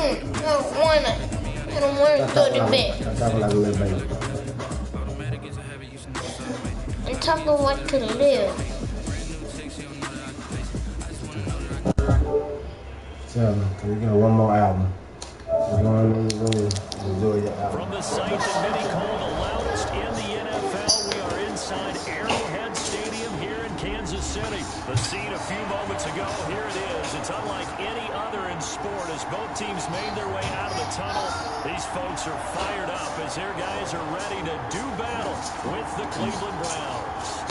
I don't want to go to bed. And talk about what to live. So, we got one more album. We're going to enjoy your album. From the site that many call the loudest in the NFL, we are inside Arrowhead Stadium here in Kansas City. The scene a few moments ago, here it is. It's unlike any other in sport as both teams made their way out of the tunnel. These folks are fired up as their guys are ready to do battle with the Cleveland Browns.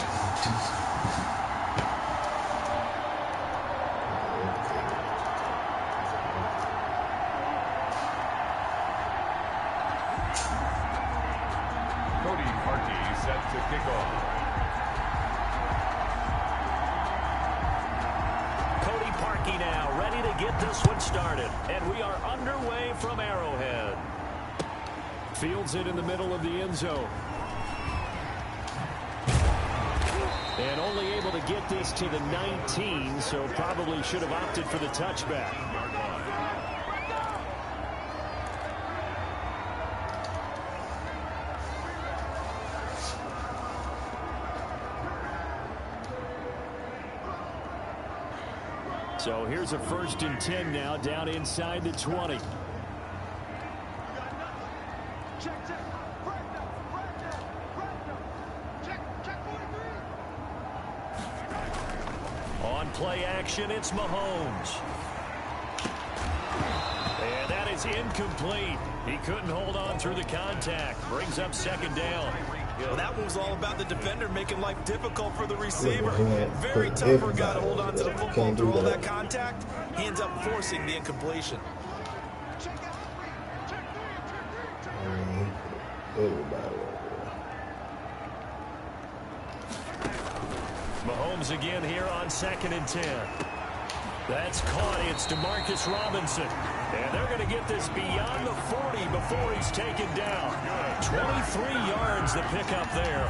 Fields it in the middle of the end zone. And only able to get this to the 19, so probably should have opted for the touchback. So here's a 1st and 10 now down inside the 20. Play action, it's Mahomes. And that is incomplete. He couldn't hold on through the contact. Brings up 2nd down. Well, that one was all about the defender making life difficult for the receiver. Very tough for a guy to hold on to the football through all that contact. He ends up forcing the incompletion. Mahomes again here on 2nd and 10. That's caught. It's Demarcus Robinson. And they're going to get this beyond the 40 before he's taken down. 23 yards to pick up there.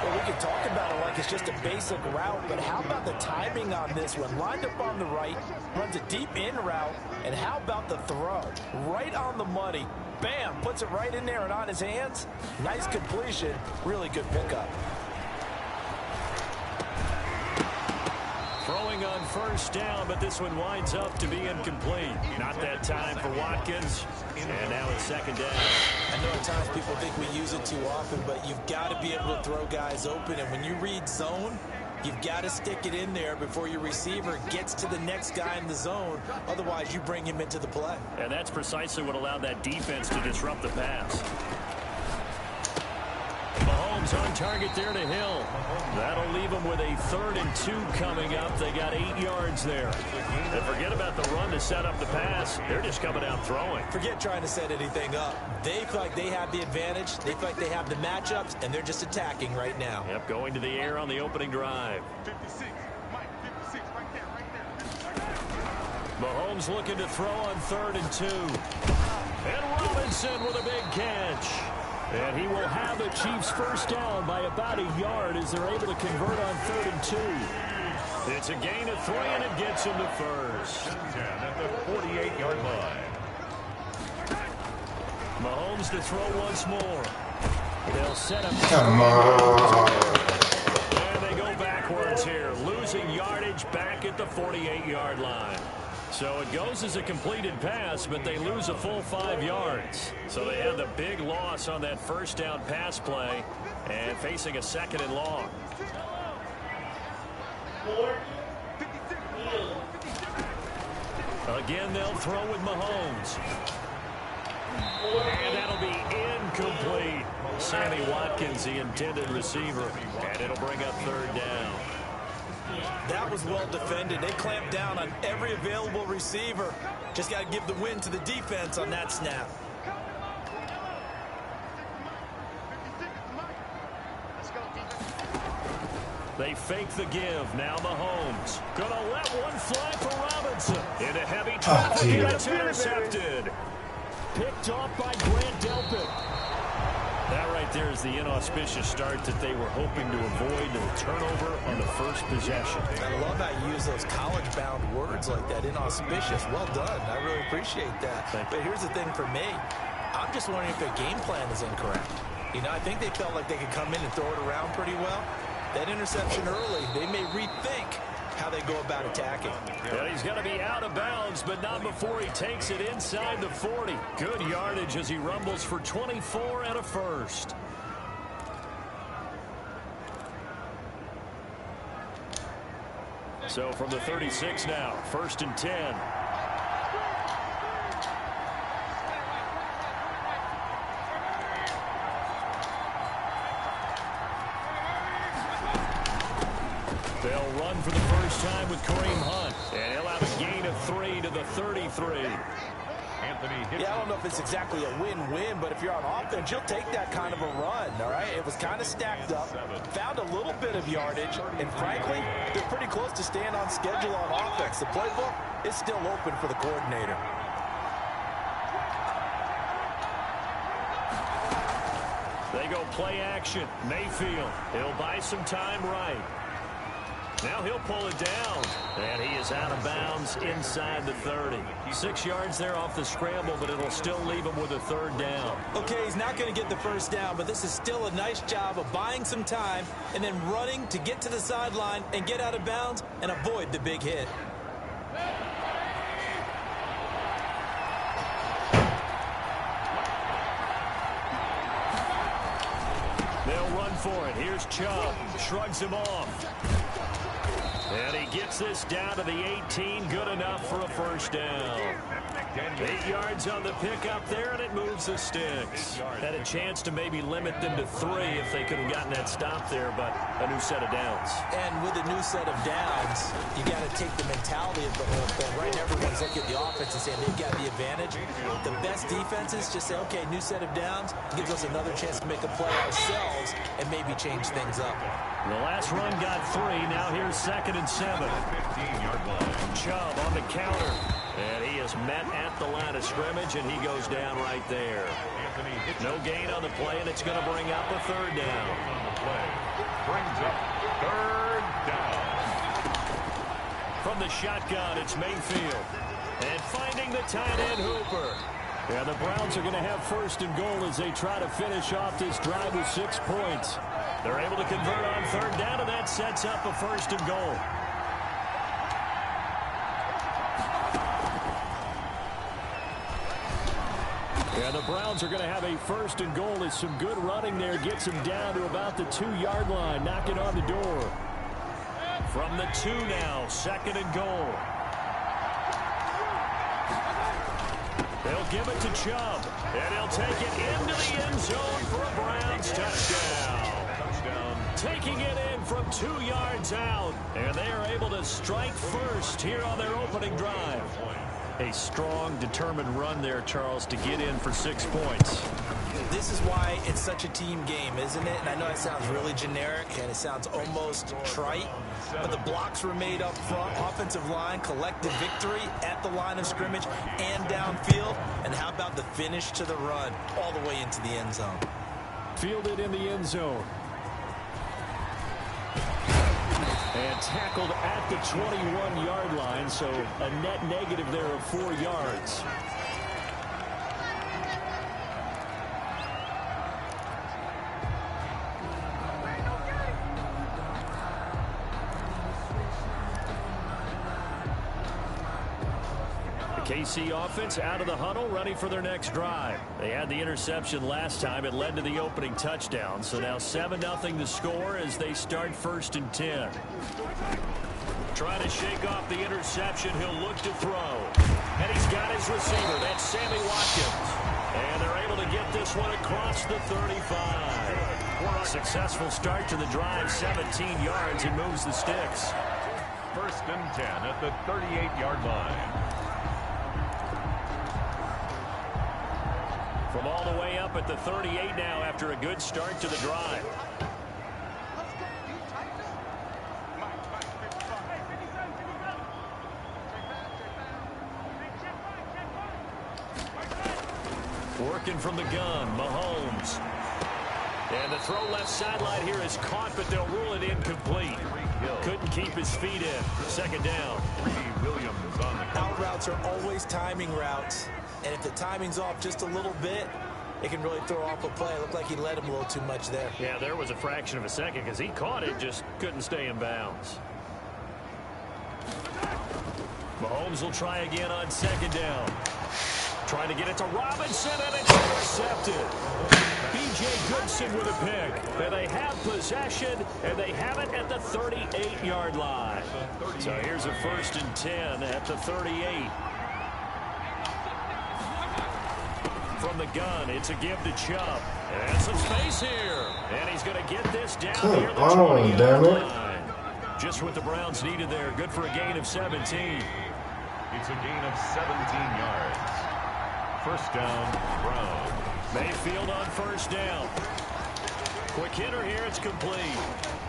Well, we can talk about it like it's just a basic route, but how about the timing on this one? Lined up on the right, runs a deep in route, and how about the throw? Right on the money. Bam! Puts it right in there and on his hands. Nice completion. Really good pickup. Throwing on 1st down, but this one winds up to be incomplete. Not that time for Watkins. And now it's 2nd down. I know at times people think we use it too often, but you've got to be able to throw guys open. And when you read zone, you've got to stick it in there before your receiver gets to the next guy in the zone. Otherwise, you bring him into the play. And that's precisely what allowed that defense to disrupt the pass. Mahomes on target there to Hill. That'll leave them with a 3rd and 2 coming up. They got 8 yards there. And forget about the run to set up the pass. They're just coming out throwing. Forget trying to set anything up. They feel like they have the advantage. They feel like they have the matchups, and they're just attacking right now. Yep, going to the air on the opening drive. 56, Mike, 56, right there. Mahomes looking to throw on 3rd and 2. And Robinson with a big catch. And he will have the Chiefs 1st down by about a yard as they're able to convert on 3rd and 2. It's a gain of 3, and it gets him to 1st. At the 48-yard line. Mahomes to throw once more. They'll set him. Come on. And they go backwards here, losing yardage back at the 48-yard line. So it goes as a completed pass, but they lose a full 5 yards. So they have the big loss on that 1st down pass play and facing a 2nd and long. Again, they'll throw with Mahomes. And that'll be incomplete. Sammy Watkins, the intended receiver. And it'll bring up 3rd down. That was well defended. They clamped down on every available receiver. Just got to give the win to the defense on that snap. They fake the give. Now Mahomes. Gonna let one fly for Robinson. Into heavy traffic. That's intercepted. Picked off by Grant Delpit. That right there is the inauspicious start that they were hoping to avoid, the turnover on the first possession. I love how you use those college-bound words like that, inauspicious. Well done. I really appreciate that. But here's the thing for me. I'm just wondering if their game plan is incorrect. You know, I think they felt like they could come in and throw it around pretty well. That interception early, they may rethink how they go about attacking. Well, he's going to be out of bounds, but not before he takes it inside the 40. Good yardage as he rumbles for 24 and a first. So from the 36 now, 1st and 10. They'll run for the first time with Kareem Hunt, and he'll have a gain of 3 to the 33. Yeah, I don't know if it's exactly a win-win, but if you're on offense, you'll take that kind of a run, all right? It was kind of stacked up, found a little bit of yardage, and frankly, they're pretty close to staying on schedule on offense. The playbook is still open for the coordinator. They go play action. Mayfield, he'll buy some time right. Now he'll pull it down, and he is out of bounds inside the 30. 6 yards there off the scramble, but it'll still leave him with a 3rd down. Okay, he's not going to get the first down, but this is still a nice job of buying some time and then running to get to the sideline and get out of bounds and avoid the big hit. They'll run for it. Here's Chubb. Shrugs him off. And he gets this down to the 18. Good enough for a first down. 8 yards on the pickup there, and it moves the sticks. Had a chance to maybe limit them to 3 if they could have gotten that stop there, but a new set of downs. And with a new set of downs, you got to take the mentality of the whole thing. Right now, everyone's looking at the offense and saying they've got the advantage. The best defenses just say, okay, new set of downs, gives us another chance to make a play ourselves and maybe change things up. The last run got 3. Now here's 2nd and 7. 15-yard line. Chubb on the counter. And he is met at the line of scrimmage, and he goes down right there. No gain on the play, and it's going to bring up a 3rd down. Brings up 3rd down. From the shotgun, it's Mayfield. And finding the tight end Hooper. Yeah, the Browns are going to have 1st and goal as they try to finish off this drive with 6 points. They're able to convert on 3rd down, and that sets up a 1st and goal. Yeah, the Browns are going to have a 1st and goal as some good running there gets them down to about the 2-yard line, knocking on the door. From the 2 now, 2nd and goal. They'll give it to Chubb, and he'll take it into the end zone for a Browns touchdown. Taking it in from 2 yards out, and they are able to strike first here on their opening drive. A strong, determined run there, Charles, to get in for 6 points. This is why it's such a team game, isn't it? And I know it sounds really generic, and it sounds almost trite, but the blocks were made up front, offensive line, collective victory at the line of scrimmage and downfield. And how about the finish to the run all the way into the end zone? Fielded in the end zone. And tackled at the 21-yard line, so a net negative there of 4 yards. KC offense out of the huddle, ready for their next drive. They had the interception last time. It led to the opening touchdown. So now 7-0 to score as they start 1st and 10. Trying to shake off the interception. He'll look to throw. And he's got his receiver. That's Sammy Watkins. And they're able to get this one across the 35. Successful start to the drive, 17 yards. He moves the sticks. 1st and 10 at the 38-yard line. From all the way up at the 38 now after a good start to the drive. Working from the gun, Mahomes. And the throw left sideline here is caught, but they'll rule it incomplete. Couldn't keep his feet in. Second down. Williams on the out routes are always timing routes. And if the timing's off just a little bit, it can really throw off a play. It looked like he led him a little too much there. Yeah, there was a fraction of a second because he caught it, just couldn't stay in bounds. Mahomes will try again on second down. Trying to get it to Robinson, and it's intercepted. B.J. Goodson with a pick. And they have possession, and they have it at the 38-yard line. So here's a 1st and 10 at the 38. From the gun, it's a give to Chubb. And some space here. And he's going to get this down near the 20-yard line. Just what the Browns needed there. Good for a gain of 17. It's a gain of 17 yards. First down, Browns. Mayfield on first down. Quick hitter here, it's complete.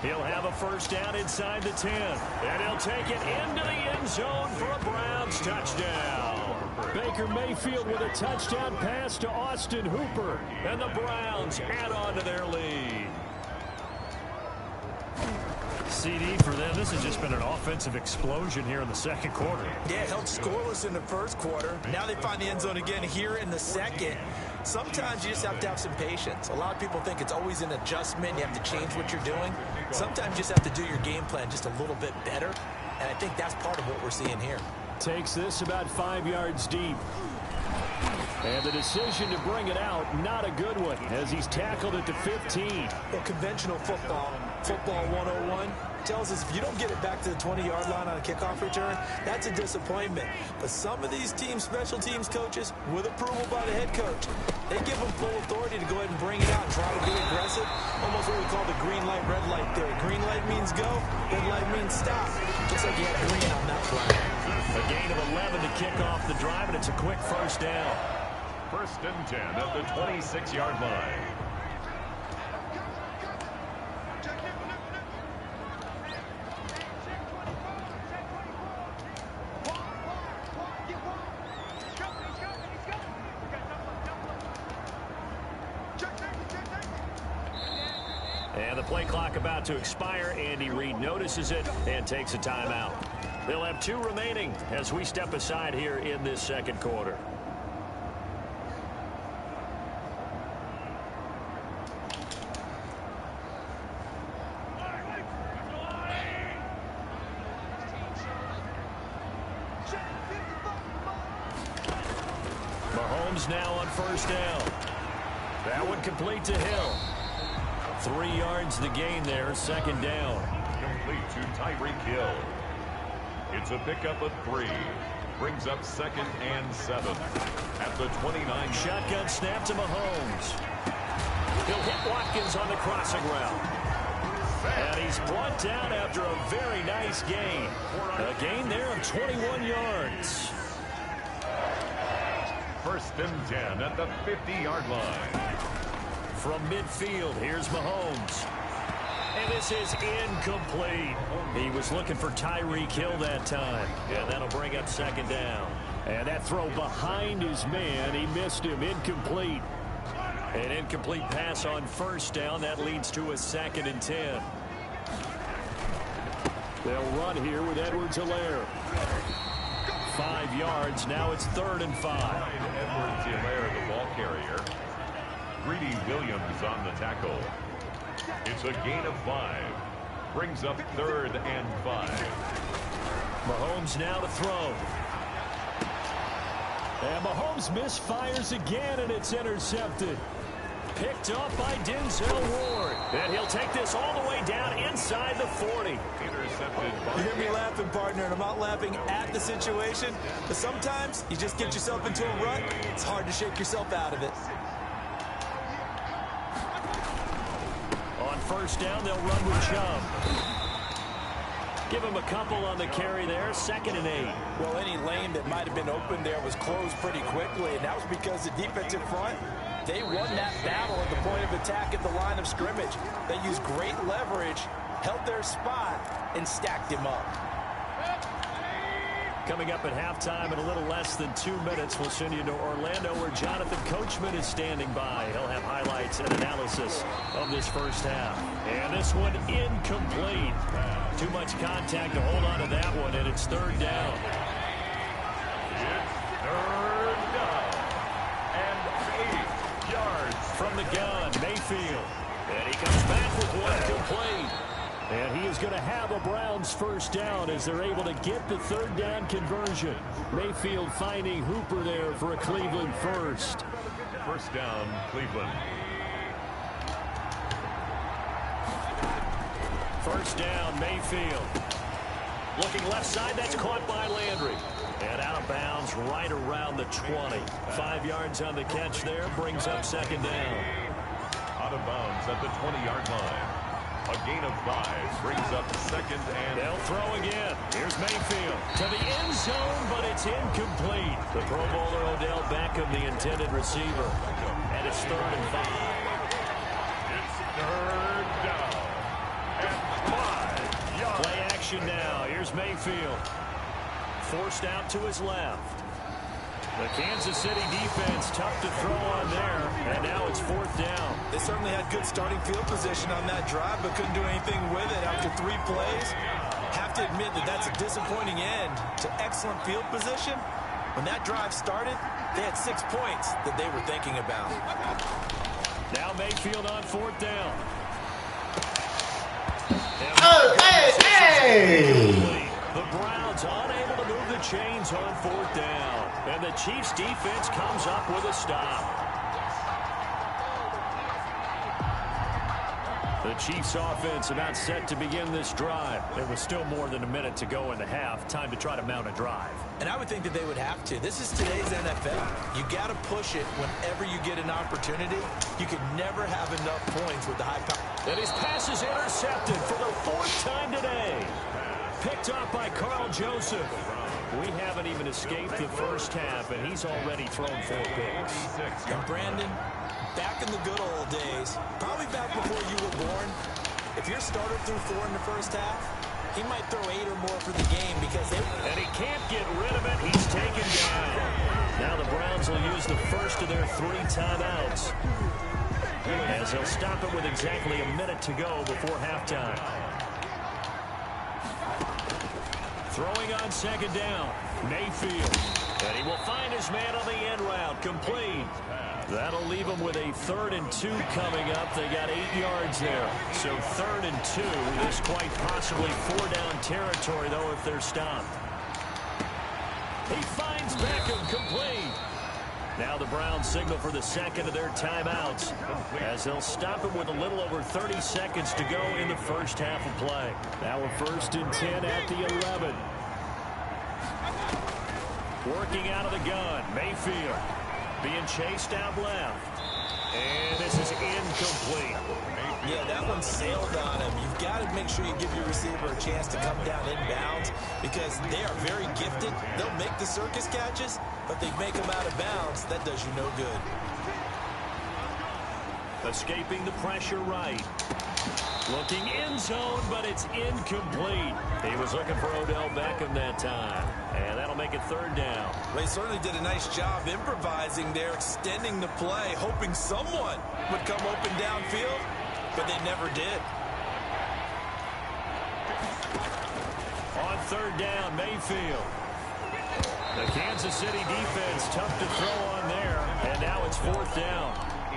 He'll have a first down inside the 10. And he'll take it into the end zone for a Browns touchdown. Baker Mayfield with a touchdown pass to Austin Hooper. And the Browns add on to their lead. CD for them. This has just been an offensive explosion here in the second quarter. Yeah, held scoreless in the first quarter. Now they find the end zone again here in the second. Sometimes you just have to have some patience. A lot of people think it's always an adjustment. You have to change what you're doing. Sometimes you just have to do your game plan just a little bit better. And I think that's part of what we're seeing here. Takes this about 5 yards deep. And the decision to bring it out, not a good one, as he's tackled at the 15. Well, conventional football 101, tells us if you don't get it back to the 20-yard line on a kickoff return, that's a disappointment. But some of these teams, special teams coaches, with approval by the head coach, they give them full authority to go ahead and bring it out and try to be aggressive. Almost what we call the green light, red light theory. Green light means go, red light means stop. Looks like you had green on that play. A gain of 11 to kick off the drive, and it's a quick first down. 1st and 10 at the 26-yard line. And the play clock about to expire. Andy Reid notices it and takes a timeout. They'll have 2 remaining as we step aside here in this second quarter. Mahomes now on first down. That one complete to Hill. 3 yards the gain there, second down. Complete to Tyreek Hill. It's a pickup of 3. Brings up 2nd and 7 at the 29. Shotgun snap to Mahomes. He'll hit Watkins on the crossing route. And he's brought down after a very nice gain. A gain there of 21 yards. 1st and 10 at the 50-yard line. From midfield, here's Mahomes. And this is incomplete. He was looking for Tyreek Hill that time. And that'll bring up second down. And that throw behind his man, he missed him. Incomplete. An incomplete pass on first down. That leads to a 2nd and 10. They'll run here with Edwards-Helaire. 5 yards. Now it's 3rd and 5. Edwards-Helaire, the ball carrier. Greedy Williams on the tackle. It's a gain of 5. Brings up 3rd and 5. Mahomes now to throw. And Mahomes misfires again, and it's intercepted. Picked up by Denzel Ward. And he'll take this all the way down inside the 40. Intercepted by... You hear me laughing, partner, and I'm not laughing at the situation. But sometimes you just get yourself into a rut. It's hard to shake yourself out of it. On first down, they'll run with Chubb. Give him a couple on the carry there. 2nd and 8. Well, any lane that might have been open there was closed pretty quickly, and that was because the defensive front, they won that battle at the point of attack at the line of scrimmage. They used great leverage, held their spot, and stacked him up. Coming up at halftime in a little less than 2 minutes, we'll send you to Orlando where Jonathan Coachman is standing by. He'll have highlights and analysis of this first half. And this one incomplete. Too much contact to hold on to that one, and it's third down. It's third down and 8 yards. From the gun, Mayfield. And he comes back with one complete. And he is going to have a Browns first down as they're able to get the third down conversion. Mayfield finding Hooper there for a Cleveland first. First down, Cleveland. First down, Mayfield. Looking left side, that's caught by Landry. And out of bounds right around the 20. 5 yards on the catch there, brings up second down. Out of bounds at the 20-yard line. A gain of 5 brings up second and... They'll throw again. Here's Mayfield to the end zone, but it's incomplete. The Pro Bowler Odell Beckham, the intended receiver. And it's 3rd and 5. It's third down and 5 yards. Play action now. Here's Mayfield. Forced out to his left. The Kansas City defense tough to throw on there, and now it's 4th down. They certainly had good starting field position on that drive, but couldn't do anything with it after 3 plays. Have to admit that that's a disappointing end to excellent field position. When that drive started, they had 6 points that they were thinking about. Now Mayfield on 4th down. Hey! The Browns unable to move the chains on 4th down. And the Chiefs defense comes up with a stop. The Chiefs offense about set to begin this drive. There was still more than a minute to go in the half. Time to try to mount a drive. And I would think that they would have to. This is today's NFL. You got to push it whenever you get an opportunity. You can never have enough points with the high power. And his pass is intercepted for the 4th time today. Picked up by Carl Joseph. We haven't even escaped the first half, and he's already thrown 4 picks. And Brandon, back in the good old days, probably back before you were born, if your starter threw 4 in the first half, he might throw 8 or more for the game because they... And he can't get rid of it. He's taken down. Now the Browns will use the first of their 3 timeouts, as they'll stop it with exactly a minute to go before halftime. Throwing on second down, Mayfield. And he will find his man on the end route, complete. That'll leave him with a 3rd and 2 coming up. They got 8 yards there. So 3rd and 2. This quite possibly 4-down territory, though, if they're stopped. He finds Beckham, complete. Now the Browns signal for the second of their timeouts, as they'll stop it with a little over 30 seconds to go in the first half of play. Now a 1st and 10 at the 11. Working out of the gun, Mayfield being chased out left. And this is incomplete. Yeah, that one sailed on him. You've got to make sure you give your receiver a chance to come down inbounds because they are very gifted. They'll make the circus catches, but they make them out of bounds. That does you no good. Escaping the pressure right. Looking end zone, but it's incomplete. He was looking for Odell Beckham that time. And that'll make it 3rd down. They certainly did a nice job improvising there, extending the play, hoping someone would come open downfield, but they never did. On 3rd down, Mayfield. The Kansas City defense tough to throw on there, and now it's 4th down.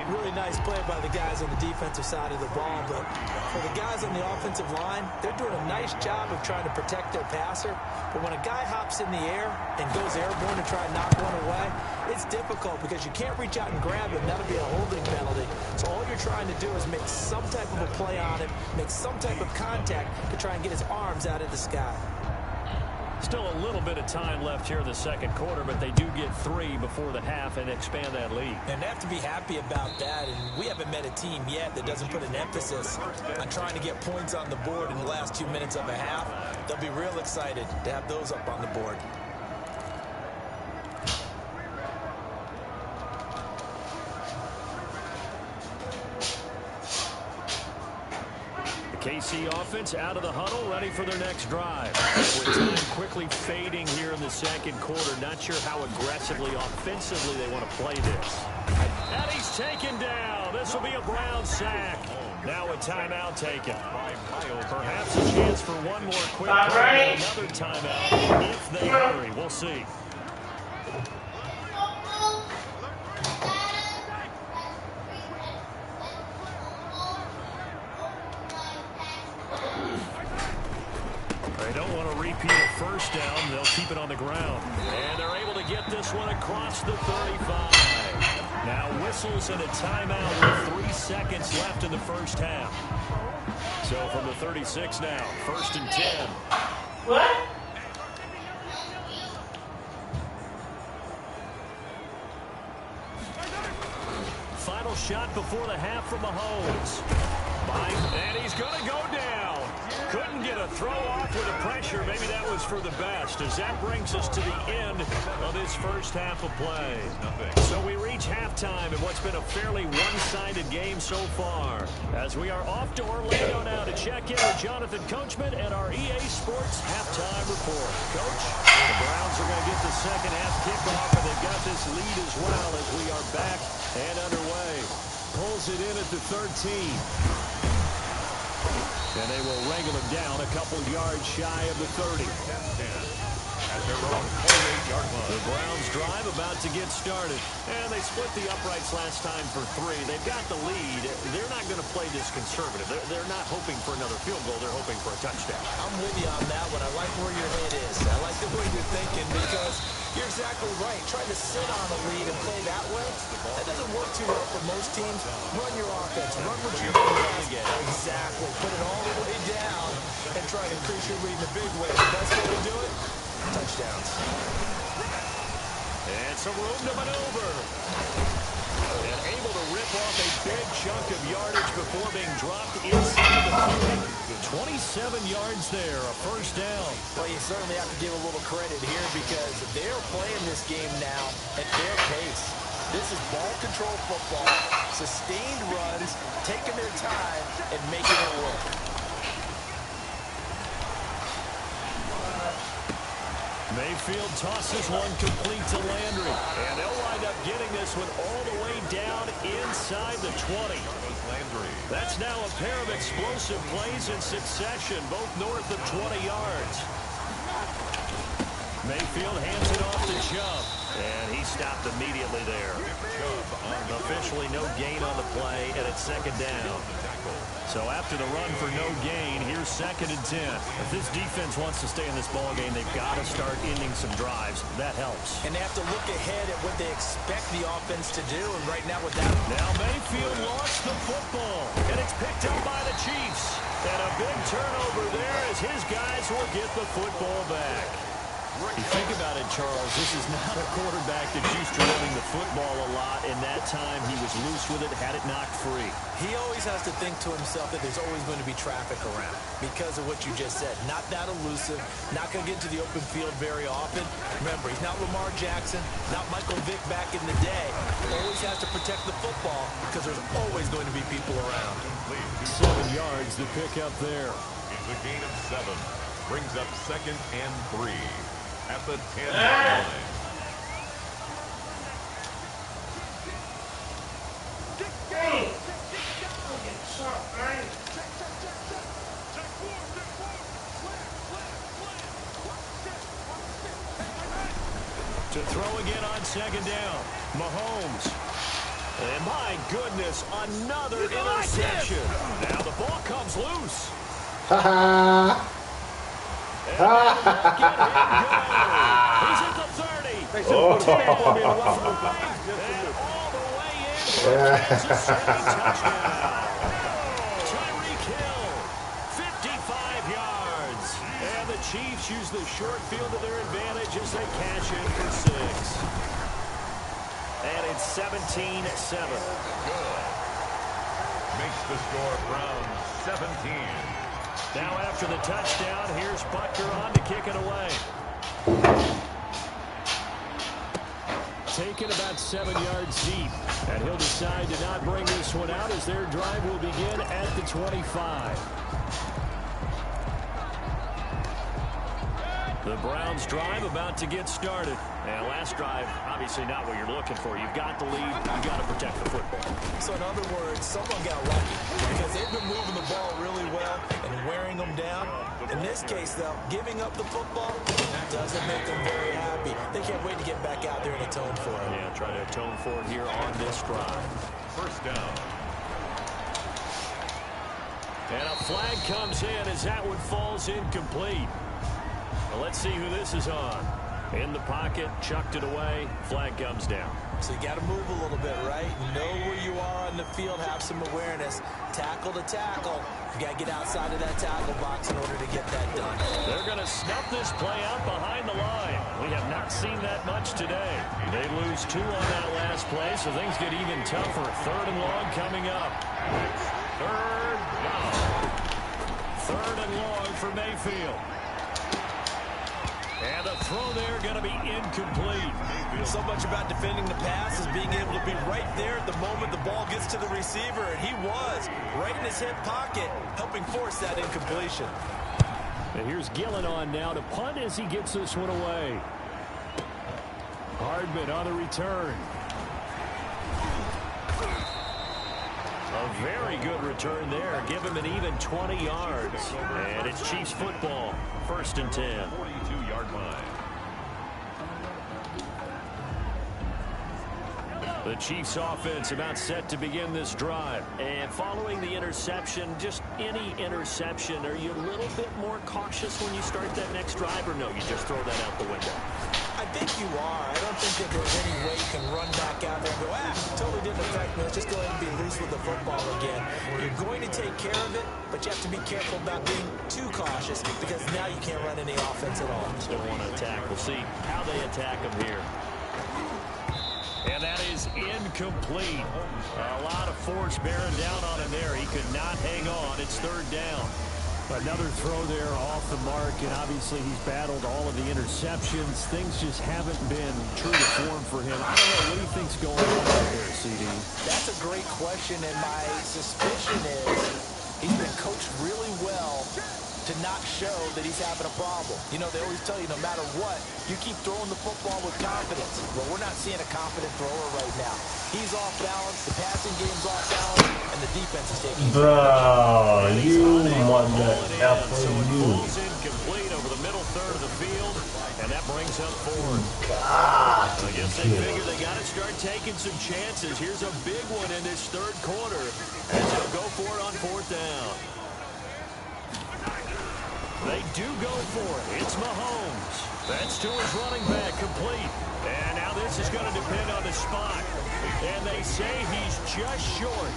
Really nice play by the guys on the defensive side of the ball, but for the guys on the offensive line, they're doing a nice job of trying to protect their passer. But when a guy hops in the air and goes airborne to try and knock one away, it's difficult because you can't reach out and grab him. That'll be a holding penalty. So all you're trying to do is make some type of a play on him, make some type of contact to try and get his arms out of the sky. Still a little bit of time left here in the second quarter, but they do get 3 before the half and expand that lead. And they have to be happy about that. And we haven't met a team yet that doesn't put an emphasis on trying to get points on the board in the last 2 minutes of a half. They'll be real excited to have those up on the board. KC offense out of the huddle, ready for their next drive. With time quickly fading here in the second quarter, not sure how aggressively, offensively they want to play this. And he's taken down. This will be a Brown sack. Now a timeout taken. Perhaps a chance for one more quick play, another timeout if they hurry. We'll see. They don't want to repeat a first down. They'll keep it on the ground. And they're able to get this one across the 35. Now whistles and a timeout with 3 seconds left in the first half. So from the 36 now, 1st and 10. What? Final shot before the half from Mahomes. And he's going to go down. Couldn't get a throw off with the pressure. Maybe that was for the best, as that brings us to the end of this first half of play. So we reach halftime in what's been a fairly one-sided game so far, as we are off to Orlando now to check in with Jonathan Coachman and our EA Sports halftime report. Coach, the Browns are going to get the second half kickoff, and they've got this lead as well as we are back and underway. Pulls it in at the 13. And they will wrangle him down a couple yards shy of the 30. At their own 48-yard line. The Browns drive about to get started. And they split the uprights last time for 3. They've got the lead. They're not going to play this conservative. They're not hoping for another field goal. They're hoping for a touchdown. I'm with you on that one. I like where your head is. I like the way you're thinking, because you're exactly right. Trying to sit on a lead and play that way, that doesn't work too well for most teams. Run your offense. Run what you do best. Exactly. Put it all the way down and try to increase your lead in a big way. The best way to do it, touchdowns. And some room to maneuver. And able to rip off a big chunk of yardage before being dropped inside the 30. 27 yards there, a first down. Well, you certainly have to give a little credit here, because they're playing this game now at their pace. This is ball control football, sustained runs, taking their time and making it work. Mayfield tosses one complete to Landry. And they'll wind up getting this one all the way down inside the 20. That's now a pair of explosive plays in succession, both north of 20 yards. Mayfield hands it off to Chubb. And he stopped immediately there. Officially no gain on the play, and it's second down. So after the run for no gain, here's 2nd and 10. If this defense wants to stay in this ballgame, they've got to start ending some drives. That helps. And they have to look ahead at what they expect the offense to do. And right now with that... Now Mayfield lost the football. And it's picked up by the Chiefs. And a big turnover there as his guys will get the football back. You think about it, Charles, this is not a quarterback that's used to running the football a lot, and that time he was loose with it, had it knocked free. He always has to think to himself that there's always going to be traffic around because of what you just said. Not that elusive, not going to get to the open field very often. Remember, he's not Lamar Jackson, not Michael Vick back in the day. Always has to protect the football because there's always going to be people around. 7 yards to pick up there. It's a gain of 7. Brings up 2nd and 3. At the 10-yard line. To throw again on 2nd down. Mahomes. And my goodness, another interception. Now the ball comes loose. He's at the 30. Oh. And all the way in for a Kansas City touchdown. Tyreek Hill, 55 yards. And the Chiefs use the short field to their advantage as they cash in for 6. And it's 17-7. Good. Makes the score Browns 17. Now after the touchdown, here's Butker on to kick it away. taken about 7 yards deep. And he'll decide to not bring this one out as their drive will begin at the 25. The Browns drive about to get started. And last drive, obviously not what you're looking for. You've got the lead. You've got to protect the football. So in other words, someone got lucky because they've been moving the ball really well and wearing them down. In this case, though, giving up the football doesn't make them very happy. They can't wait to get back out there and atone for it. Yeah, try to atone for it here on this drive. First down. And a flag comes in as that one falls incomplete. Well, let's see who this is on. In the pocket, chucked it away, flag comes down. So you got to move a little bit, right? Know where you are on the field, have some awareness. Tackle to tackle. You got to get outside of that tackle box in order to get that done. They're going to snuff this play out behind the line. We have not seen that much today. They lose 2 on that last play, so things get even tougher. 3rd and long coming up. 3rd down. 3rd and long for Mayfield. And the throw there going to be incomplete. So much about defending the pass is being able to be right there at the moment the ball gets to the receiver. And he was right in his hip pocket, helping force that incompletion. And here's Gillen on now to punt as he gets this one away. Hardman on the return. A very good return there. Give him an even 20 yards. And it's Chiefs football. 1st and 10. 42-yard line. The Chiefs offense about set to begin this drive. And following the interception, just any interception, are you a little bit more cautious when you start that next drive, or no, you just throw that out the window? I think you are. I don't think that there's any way you can run back out there and go, totally didn't affect me. Let's just go ahead and be loose with the football again. You're going to take care of it, but you have to be careful about being too cautious because now you can't run any offense at all. Still want to attack. We'll see how they attack him here. And that is incomplete. A lot of force bearing down on him there. He could not hang on. It's 3rd down. Another throw there off the mark, and obviously he's battled all of the interceptions. Things just haven't been true to form for him. I don't know. What do you think's going on out there, CD? That's a great question, and my suspicion is he's been coached really well to not show that he's having a problem. You know, they always tell you no matter what, you keep throwing the football with confidence. Well, we're not seeing a confident thrower right now. He's off balance, the passing game's off balance, and the defense is taking it. Bro, you mother effer you. Falls incomplete over the middle third of the field, and that brings up 4th. God, I guess they figure they got to start taking some chances. Here's a big one in this 3rd quarter, as they'll go for it on 4th down. They do go for it. It's Mahomes. That's to his running back, complete. And now this is going to depend on the spot. And they say he's just short.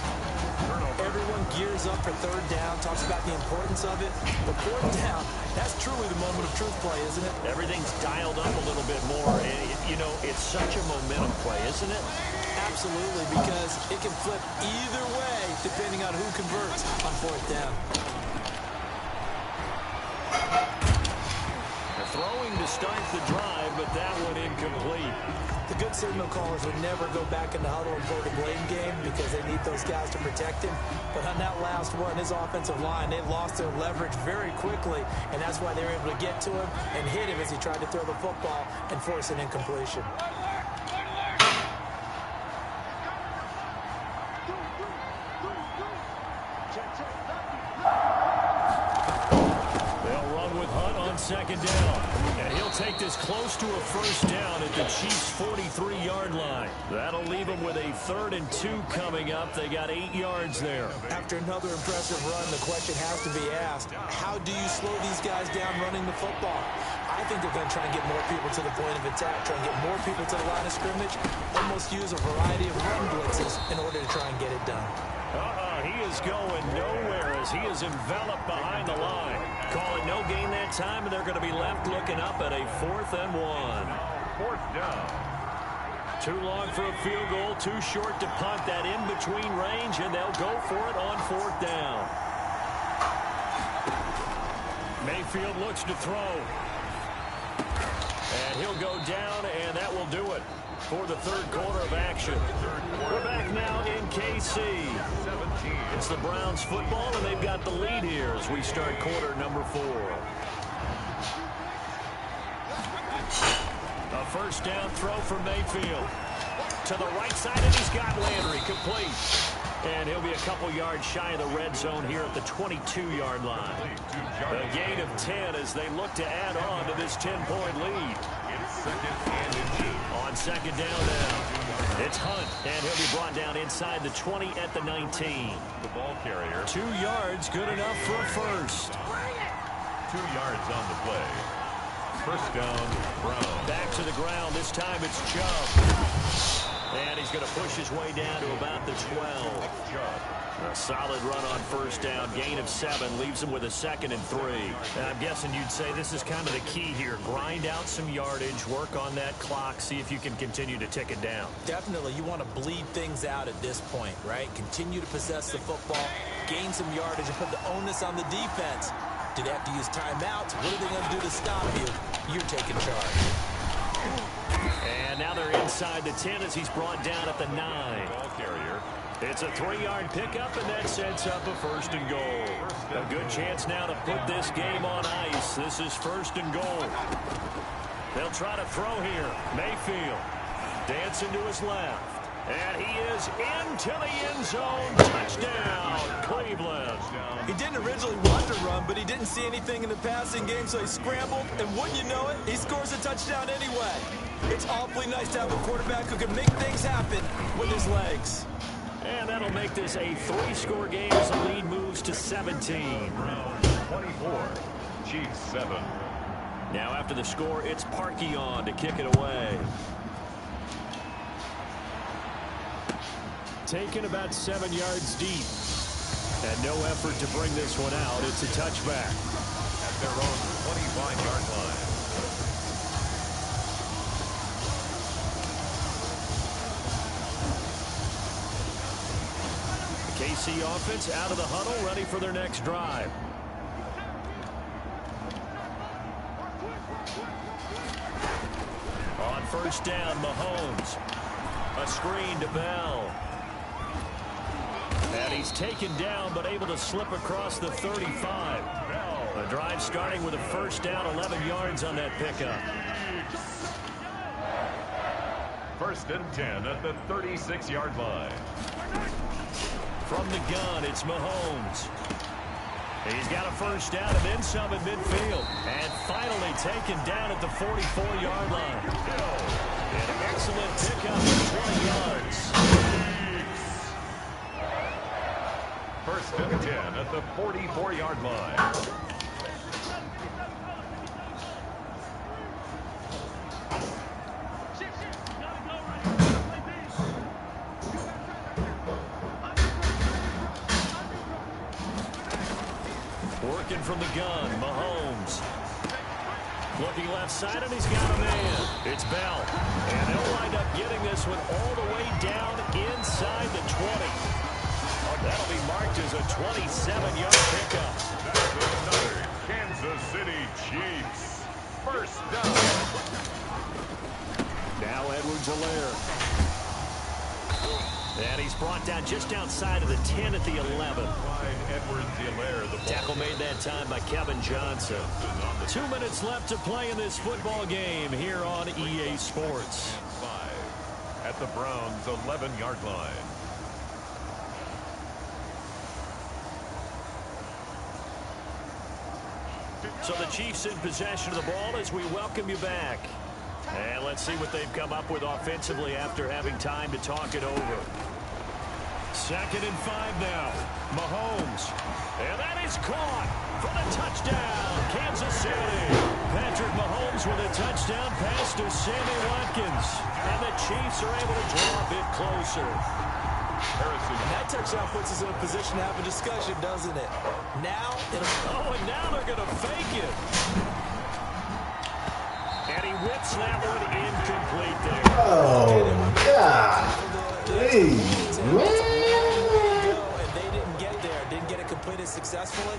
Everyone gears up for 3rd down, talks about the importance of it. But 4th down, that's truly the moment of truth play, isn't it? Everything's dialed up a little bit more. And, you know, it's such a momentum play, isn't it? Absolutely, because it can flip either way depending on who converts on 4th down. They're throwing to start the drive, but that one incomplete. The good signal callers would never go back in the huddle and play the blame game because they need those guys to protect him. But on that last one, his offensive line, they lost their leverage very quickly, and that's why they were able to get to him and hit him as he tried to throw the football and force an incompletion. They'll run with Hunt on 2nd down. And he'll take this close to a 1st down at the Chiefs' 43-yard line. That'll leave them with a 3rd and 2 coming up. They got 8 yards there. After another impressive run, the question has to be asked, how do you slow these guys down running the football? I think they're going to try and get more people to the point of attack, try and get more people to the line of scrimmage, almost use a variety of run blitzes in order to try and get it done. He is going nowhere as he is enveloped behind the line. Call it no gain that time, and they're going to be left looking up at a 4th and 1. 4th down. Too long for a field goal, too short to punt. That in-between range, and they'll go for it on 4th down. Mayfield looks to throw. And And he'll go down, and that will do it for the third quarter of action. We're back now in KC. It's the Browns football, and they've got the lead here as we start quarter number 4. A first down throw from Mayfield. To the right side, and he's got Landry complete. And he'll be a couple yards shy of the red zone here at the 22-yard line. A gain of 10 as they look to add on to this 10-point lead. On second down now, it's Hunt, and he'll be brought down inside the 20 at the 19. The ball carrier. 2 yards, good enough for a first. 2 yards on the play. First down, Brown. Back to the ground. This time it's Chubb. And he's going to push his way down to about the 12. Chubb. A solid run on first down. Gain of 7. Leaves him with a 2nd and 3. And I'm guessing you'd say this is kind of the key here. Grind out some yardage. Work on that clock. See if you can continue to tick it down. Definitely. You want to bleed things out at this point, right? Continue to possess the football. Gain some yardage and put the onus on the defense. Do they have to use timeouts? What are they going to do to stop you? You're taking charge. And now they're inside the 10 as he's brought down at the 9. Ball carrier. It's a 3-yard pickup, and that sets up a 1st and goal. A good chance now to put this game on ice. This is 1st and goal. They'll try to throw here. Mayfield dancing to his left. And he is into the end zone. Touchdown, Cleveland. He didn't originally want to run, but he didn't see anything in the passing game, so he scrambled. And wouldn't you know it, he scores a touchdown anyway. It's awfully nice to have a quarterback who can make things happen with his legs. And that'll make this a 3-score game as the lead moves to 17. 24. Chiefs 7. Now after the score, it's Parkey on to kick it away. Taken about 7 yards deep. And no effort to bring this one out. It's a touchback. At their own 25-yard line. The KC offense out of the huddle, ready for their next drive. On first down, Mahomes. A screen to Bell. And he's taken down, but able to slip across the 35. A drive starting with a first down, 11 yards on that pickup. 1st and 10 at the 36-yard line. From the gun, it's Mahomes. He's got a first down and then some at midfield. And finally taken down at the 44-yard line. An excellent pickup of 20 yards. 1st and 10 at the 44-yard line. Working from the gun, Mahomes. Looking left side, and he's got a man. It's Bell. And he'll wind up getting this one all the way down inside the 20. That'll be marked as a 27-yard pickup. That's another Kansas City Chiefs. First down. Now Edwards-Helaire. And he's brought down just outside of the 10 at the 11. Edwards-Helaire, the Tackle made that time by Kevin Johnson. 2 minutes left to play in this football game here on EA Sports. 5 at the Browns' 11-yard line. So the Chiefs in possession of the ball as we welcome you back. And let's see what they've come up with offensively after having time to talk it over. 2nd and 5 now. Mahomes. And that is caught for the touchdown. Kansas City. Patrick Mahomes with a touchdown pass to Sammy Watkins. And the Chiefs are able to draw a bit closer. And that touchdown puts us in a position to have a discussion, doesn't it? Now, and now they're going to fake it. And he whips that one incomplete there. Oh, my God. Hey, man. And they didn't get there. Didn't get it completed successfully.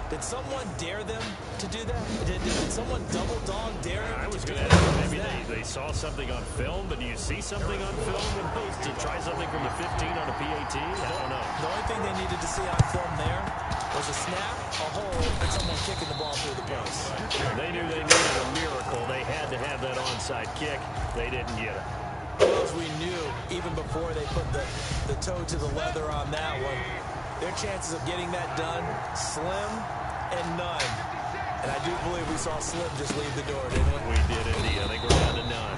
Did someone dare them to do that? Did someone double dog dare them? I was going to do ask, that? maybe they saw something on film, but do you see something on film to try something from the 15 on a PAT? I don't know. The only thing they needed to see on film there was a snap, a hold, and someone kicking the ball through the post. They knew they needed a miracle. They had to have that onside kick. They didn't get it. Well, as we knew, even before they put the toe to the leather on that one, their chances of getting that done, slim and none. And I do believe we saw Slim just leave the door, didn't we? We did indeed. I think we're down to none.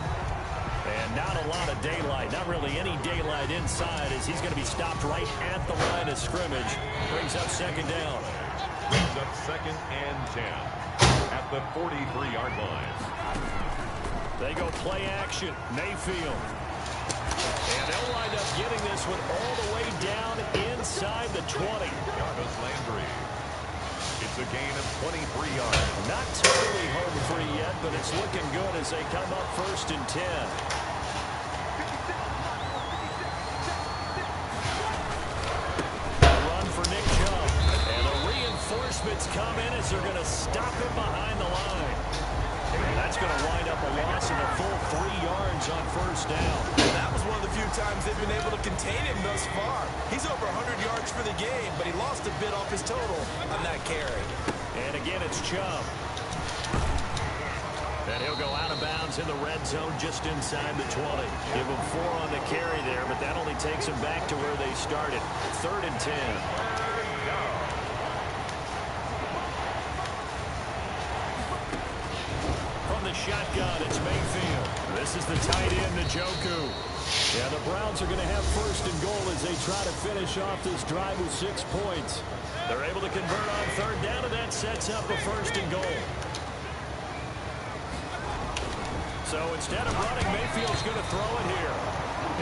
And not a lot of daylight, not really any daylight inside, as he's going to be stopped right at the line of scrimmage. Brings up second down. Brings up 2nd and 10 at the 43-yard line. They go play action. Mayfield. And they'll wind up getting this one all the way down inside the 20. Jarvis Landry. It's a gain of 23 yards. Not totally home free yet, but it's looking good as they come up 1st and 10. Run for Nick Chubb. And the reinforcements come in as they're going to stop him behind the line. And that's going to wind up a loss of a full 3 yards on 1st down. That was one of the few times they've been able to contain him thus far. He's over 100 yards for the game, but he lost a bit off his total on that carry. And again, it's Chubb. And he'll go out of bounds in the red zone just inside the 20. Give him 4 on the carry there, but that only takes him back to where they started. 3rd and 10. The shotgun, it's Mayfield. This is the tight end, Njoku. Yeah, the Browns are going to have 1st and goal as they try to finish off this drive with 6 points. They're able to convert on 3rd down, and that sets up a 1st and goal. So instead of running, Mayfield's going to throw it here.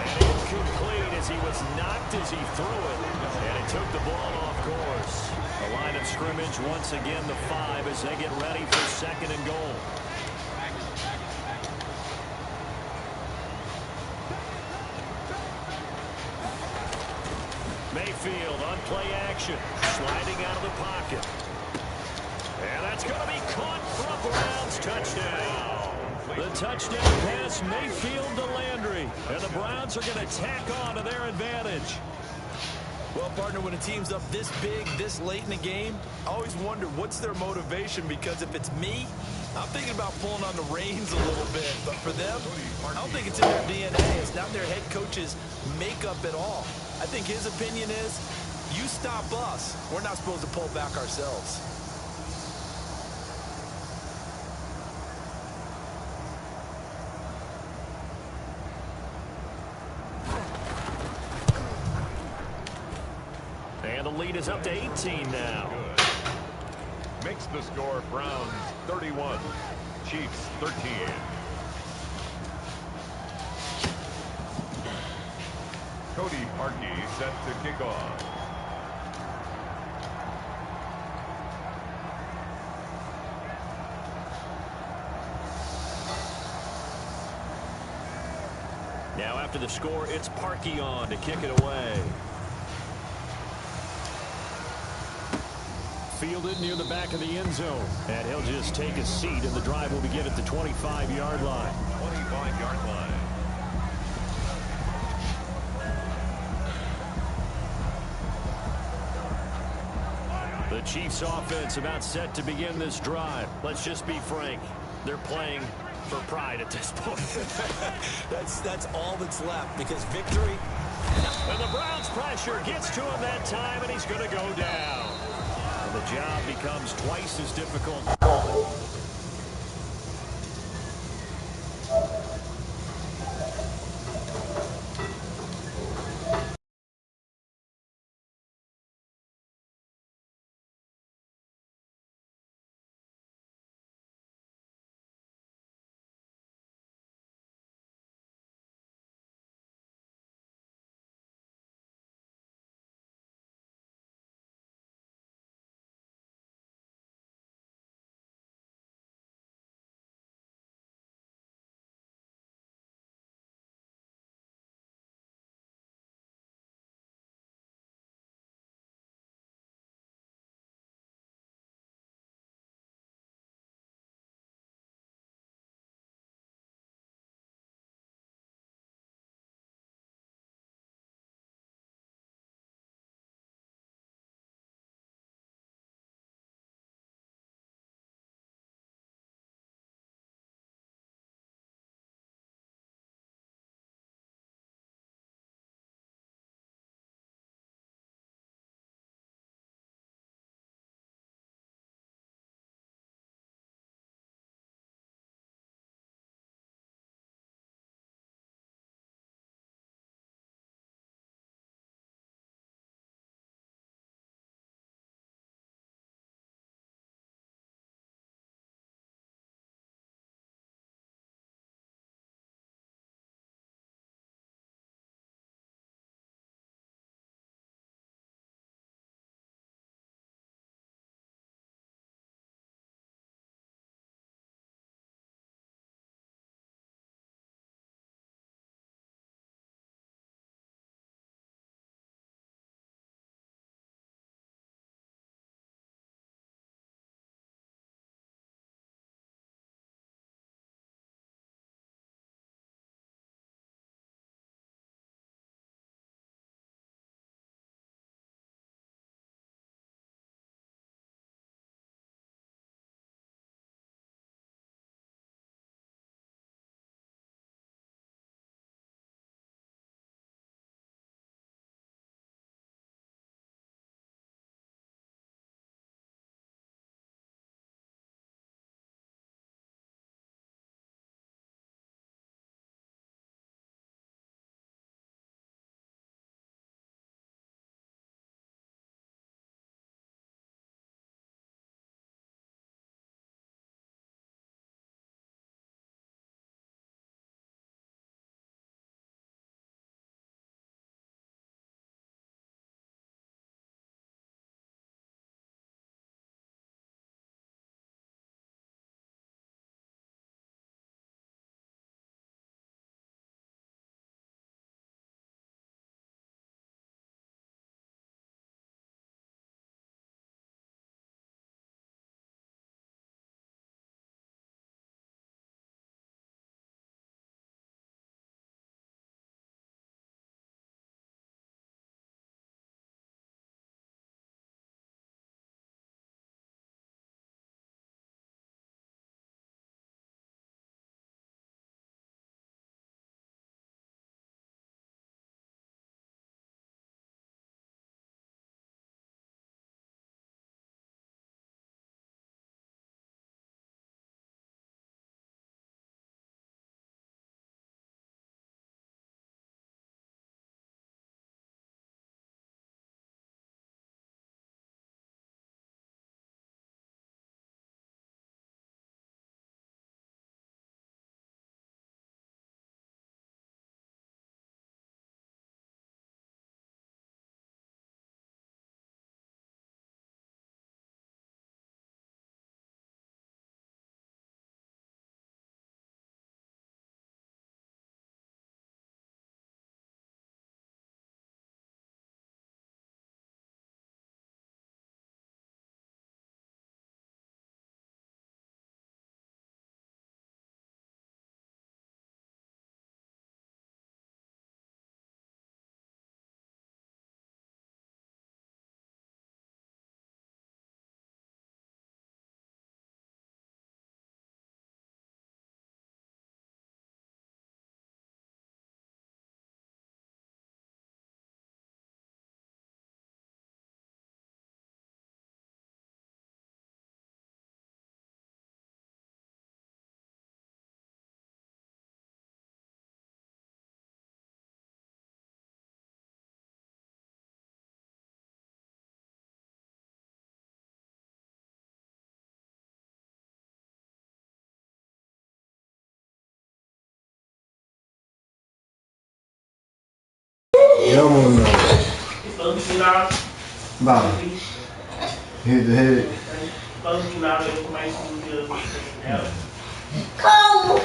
And incomplete as he was knocked as he threw it. And it took the ball off course. The line of scrimmage, once again, the 5 as they get ready for 2nd and goal. Mayfield on play action, sliding out of the pocket. And that's going to be caught for a Browns touchdown. The touchdown pass, Mayfield to Landry. And the Browns are going to tack on to their advantage. Well, partner, when a team's up this big, this late in the game, I always wonder what's their motivation, because if it's me, I'm thinking about pulling on the reins a little bit. But for them, I don't think it's in their DNA. It's not their head coach's makeup at all. I think his opinion is, you stop us, we're not supposed to pull back ourselves. And the lead is up to 18 now. Good. Makes the score Browns 31, Chiefs 13. Cody Parkey set to kick off. Now after the score, it's Parkey on to kick it away. Fielded near the back of the end zone. And he'll just take a seat, and the drive will begin at the 25-yard line. 25-yard line. The Chiefs offense about set to begin this drive. Let's just be frank. They're playing for pride at this point. That's all that's left, because victory. And the Browns pressure gets to him that time, and he's going to go down. And the job becomes twice as difficult. Yo, man. It's supposed to be out. Bye. Hit the head. Supposed to be out the information we give. Cold.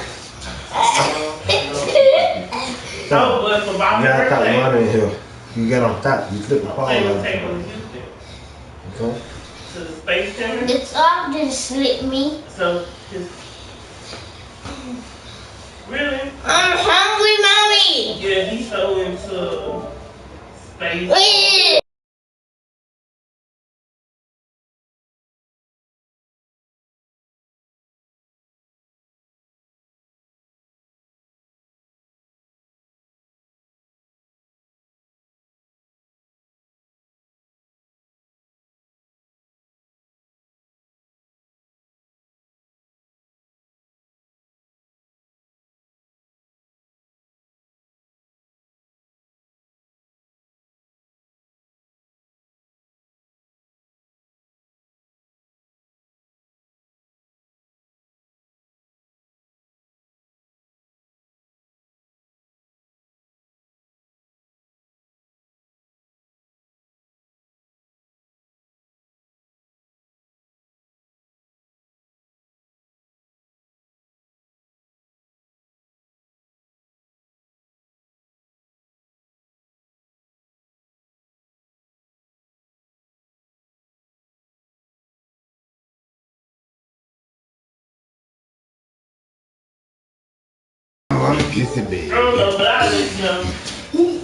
So, but for my You gotta top birthday, water in here. You get on top. You flip the I'm ball. planning on Like taking Houston okay. to the Space Center. It's off to slip me. So, just really, I'm hungry, mommy. yeah, he's so into space. Wait. Kiss it, baby. I don't know, but I let you know.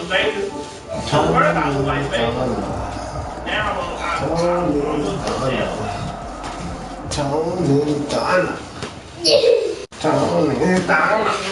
Vegas. Don't worry about the Las Vegas. Now I'm Tony Donna. Tony Donna.